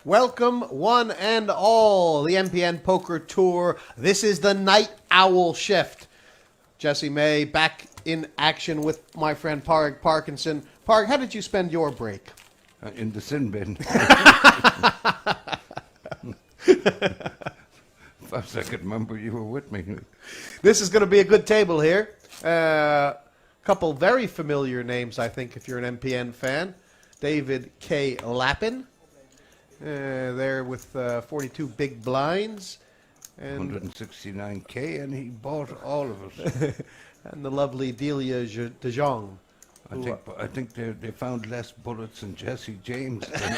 Welcome, one and all, the MPN Poker Tour. This is the Night Owl Shift. Jesse May back in action with my friend Parg Parkinson. Parg, how did you spend your break? In the sin bin. First I could remember you were with me. This is going to be a good table here. Couple very familiar names, I think, if you're an MPN fan. David K. Lappin. There with 42 big blinds. And 169K, and he bought all of us. and the lovely Delia De Jong. I think they found less bullets in Jesse James than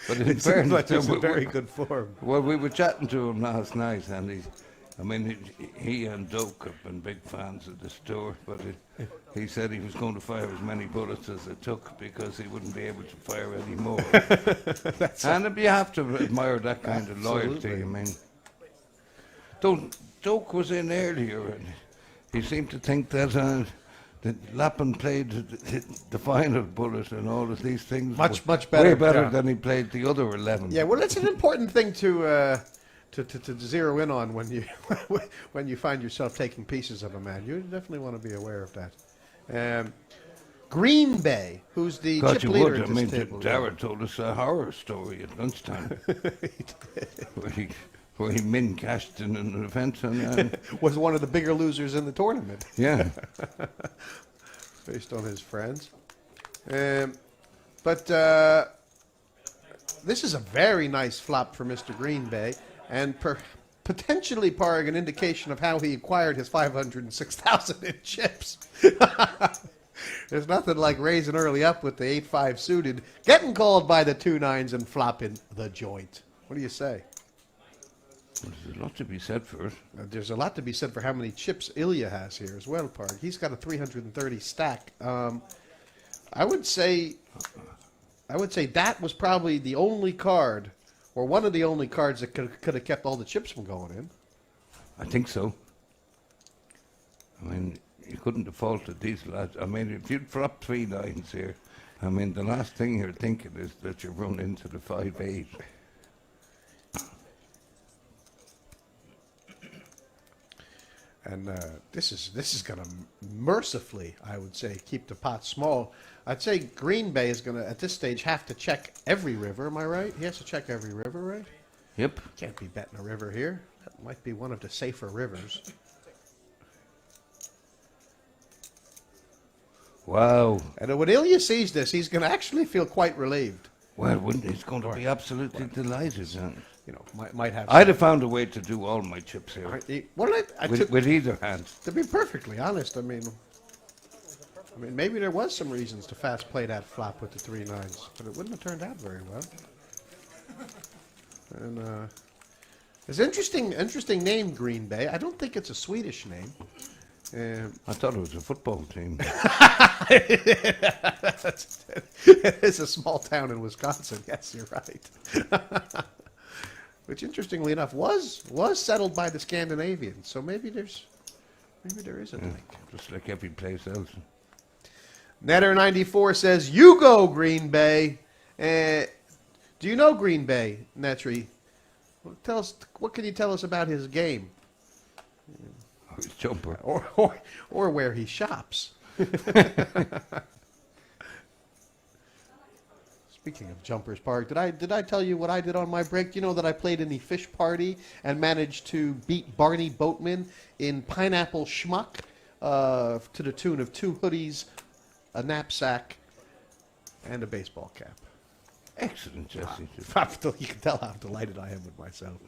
But in It seems fairness, like he's in very good form. Well, we were chatting to him last night, and he and Doak have been big fans of the store, but he said he was going to fire as many bullets as it took because he wouldn't be able to fire any more. And you have to admire that kind of loyalty. I mean, Doak was in earlier, and he seemed to think that Lappin played the final bullet and all of these things much better, way better than he played the other 11. Yeah, well, it's an important thing to zero in on when you when you find yourself taking pieces of a man. You definitely want to be aware of that. Green Bay, who's the chip leader at this table. Dara told us a horror story at lunchtime where he min-cashed in an event and was one of the bigger losers in the tournament. Yeah. Based on his friends. But this is a very nice flop for Mr. Green Bay, and potentially, Parg, an indication of how he acquired his 506,000 in chips. There's nothing like raising early up with the 8-5 suited, getting called by the 2-9s and flopping the joint. What do you say? Well, there's a lot to be said for it. There's a lot to be said for how many chips Ilya has here as well, Parg. He's got a 330 stack. I would say that was probably the only card, or one of the only cards that could have kept all the chips from going in. I think so. I mean, you couldn't have faulted these lads. I mean, if you'd dropped 3 9s here, I mean, the last thing you're thinking is that you run into the 5-8. And this is going to mercifully, I would say, keep the pot small. I'd say Green Bay is going to, at this stage, have to check every river. Am I right? He has to check every river, right? Yep. Can't be betting a river here. That might be one of the safer rivers. Wow. And when Ilya sees this, he's going to actually feel quite relieved. Well, wouldn't he's going to be absolutely delighted. You know, might have. I'd have found a way to do all my chips here. With either hand. To be perfectly honest, I mean, maybe there was some reasons to fast play that flop with the 3 9s, but it wouldn't have turned out very well. And it's interesting name, Green Bay. I don't think it's a Swedish name. I thought it was a football team. It is a small town in Wisconsin. Yes, you're right. Which, interestingly enough, was settled by the Scandinavians. So maybe there is a link. Just like every place else. Netter94 says, "You go, Green Bay." Do you know Green Bay, Netri? Well, tell us. What can you tell us about his game? His jumper. Or where he shops. Speaking of jumpers, Park, did I tell you what I did on my break? Do you know that I played in the fish party and managed to beat Barney Boatman in Pineapple Schmuck to the tune of 2 hoodies, a knapsack, and a baseball cap? Excellent, Jesse. You can tell how delighted I am with myself.